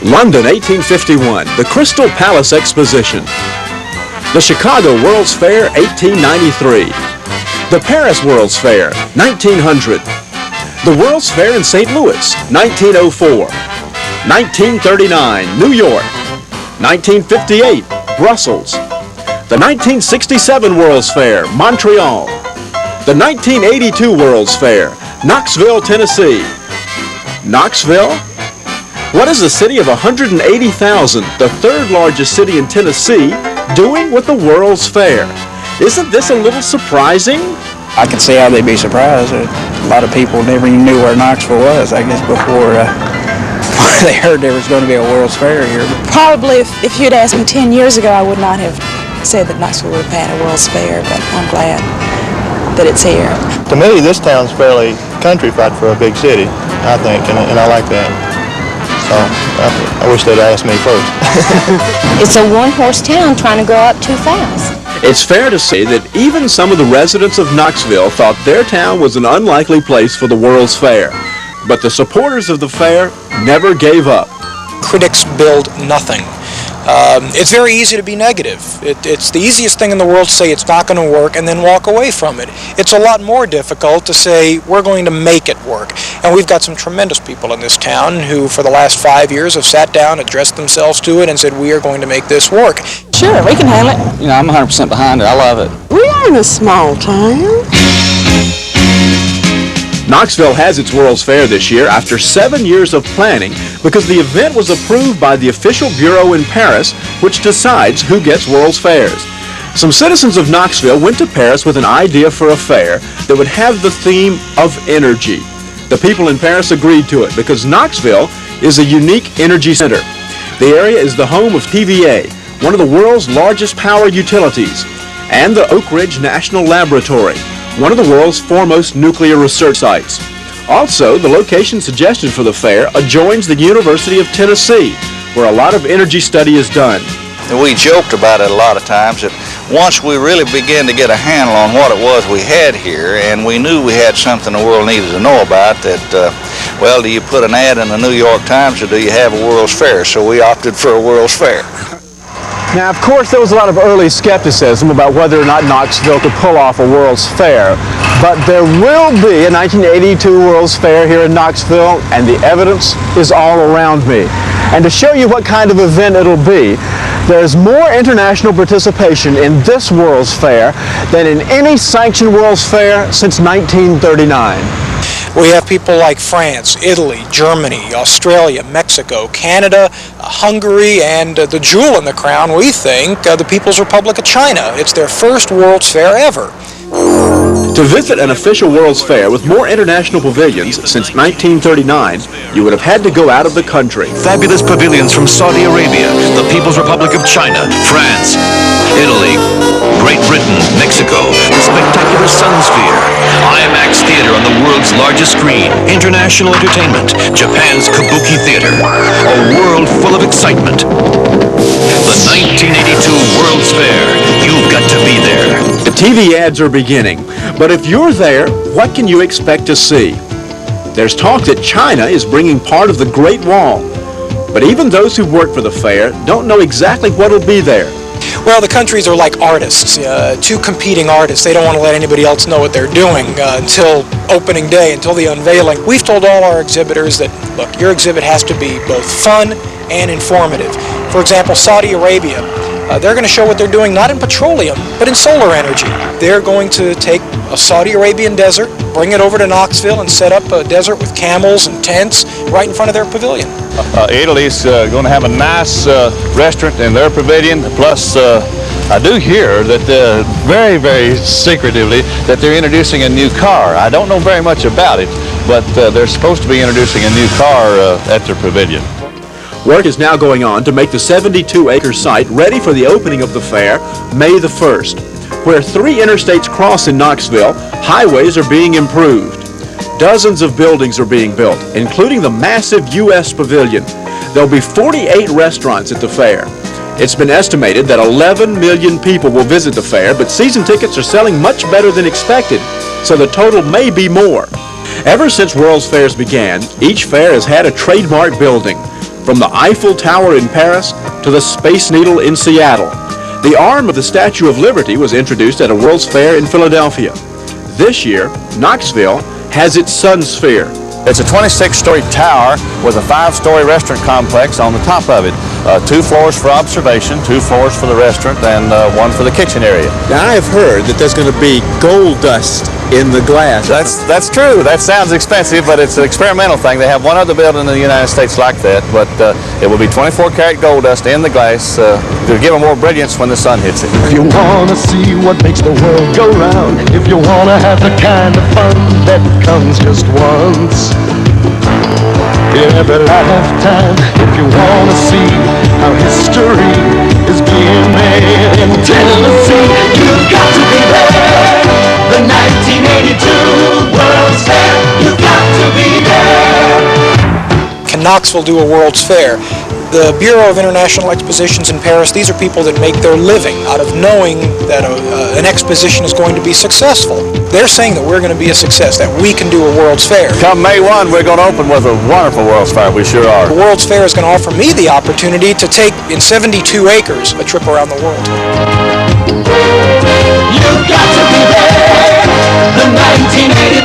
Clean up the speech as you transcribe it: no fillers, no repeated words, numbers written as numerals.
London, 1851, the Crystal Palace Exposition. The Chicago World's Fair, 1893. The Paris World's Fair, 1900. The World's Fair in St. Louis, 1904. 1939, New York. 1958, Brussels. The 1967 World's Fair, Montreal. The 1982 World's Fair, Knoxville, Tennessee. Knoxville? What is a city of 180,000, the third largest city in Tennessee, doing with the World's Fair? Isn't this a little surprising? I can see how they'd be surprised. A lot of people never even knew where Knoxville was, I guess, before they heard there was going to be a World's Fair here. Probably if you'd asked me 10 years ago, I would not have said that Knoxville would have had a World's Fair, but I'm glad that it's here. To me, this town's fairly countrified for a big city, I think, and I like that. So I wish they'd asked me first. It's a one-horse town trying to grow up too fast. It's fair to say that even some of the residents of Knoxville thought their town was an unlikely place for the World's Fair. But the supporters of the fair never gave up. Critics build nothing. It's very easy to be negative. It's the easiest thing in the world to say it's not going to work and then walk away from it. It's a lot more difficult to say we're going to make it work. And we've got some tremendous people in this town who for the last 5 years have sat down, addressed themselves to it and said we are going to make this work. Sure, we can handle it. You know, I'm 100% behind it. I love it. We are in a small town. Knoxville has its World's Fair this year after 7 years of planning because the event was approved by the official bureau in Paris, which decides who gets World's Fairs. Some citizens of Knoxville went to Paris with an idea for a fair that would have the theme of energy. The people in Paris agreed to it because Knoxville is a unique energy center. The area is the home of TVA, one of the world's largest power utilities, and the Oak Ridge National Laboratory, one of the world's foremost nuclear research sites. Also, the location suggested for the fair adjoins the University of Tennessee, where a lot of energy study is done. We joked about it a lot of times that once we really began to get a handle on what it was we had here, and we knew we had something the world needed to know about, that, well, do you put an ad in the New York Times or do you have a World's Fair? So we opted for a World's Fair. Now, of course, there was a lot of early skepticism about whether or not Knoxville could pull off a World's Fair. But there will be a 1982 World's Fair here in Knoxville, and the evidence is all around me. And to show you what kind of event it'll be, there's more international participation in this World's Fair than in any sanctioned World's Fair since 1939. We have people like France, Italy, Germany, Australia, Mexico, Canada, Hungary, and the jewel in the crown, we think, the People's Republic of China. It's their first World's Fair ever. To visit an official World's Fair with more international pavilions since 1939, you would have had to go out of the country. Fabulous pavilions from Saudi Arabia, the People's Republic of China, France, Italy, Great Britain, Mexico, the spectacular Sun Sphere, IMAX Theater on the world's largest screen, international entertainment, Japan's Kabuki Theater, a world full of excitement. The 1982 World's Fair, you've got to be there. The TV ads are beginning, but if you're there, what can you expect to see? There's talk that China is bringing part of the Great Wall, but even those who work for the fair don't know exactly what will be there. Well, the countries are like artists, two competing artists. They don't want to let anybody else know what they're doing until opening day, until the unveiling. We've told all our exhibitors that, look, your exhibit has to be both fun and informative. For example, Saudi Arabia, they're going to show what they're doing not in petroleum, but in solar energy. They're going to take a Saudi Arabian desert, bring it over to Knoxville, and set up a desert with camels and tents right in front of their pavilion. Italy's going to have a nice restaurant in their pavilion, plus I do hear that very, very secretively that they're introducing a new car. I don't know very much about it, but they're supposed to be introducing a new car at their pavilion. Work is now going on to make the 72-acre site ready for the opening of the fair May the 1st. Where 3 interstates cross in Knoxville, highways are being improved. Dozens of buildings are being built, including the massive U.S. Pavilion. There'll be 48 restaurants at the fair. It's been estimated that 11 million people will visit the fair, but season tickets are selling much better than expected, so the total may be more. Ever since World's Fairs began, each fair has had a trademark building, from the Eiffel Tower in Paris to the Space Needle in Seattle. The arm of the Statue of Liberty was introduced at a World's Fair in Philadelphia. This year, Knoxville has its Sun Sphere. It's a 26-story tower with a 5-story restaurant complex on the top of it. 2 floors for observation, 2 floors for the restaurant, and 1 for the kitchen area. Now, I have heard that there's going to be gold dust in the glass. That's true. That sounds expensive, but it's an experimental thing. They have one other building in the United States like that, but it will be 24-karat gold dust in the glass to give it more brilliance when the sun hits it. If you want to see what makes the world go round, if you want to have the kind of fun that comes just once in every lifetime, if you want to see how history is being made in Tennessee, you've got to be there. The 1982 World's Fair, you've got to be there. Can Knoxville do a World's Fair? The Bureau of International Expositions in Paris, these are people that make their living out of knowing that an exposition is going to be successful. They're saying that we're going to be a success, that we can do a World's Fair. Come May 1, we're going to open with a wonderful World's Fair. We sure are. The World's Fair is going to offer me the opportunity to take, in 72 acres, a trip around the world. You've got to be there. The 1980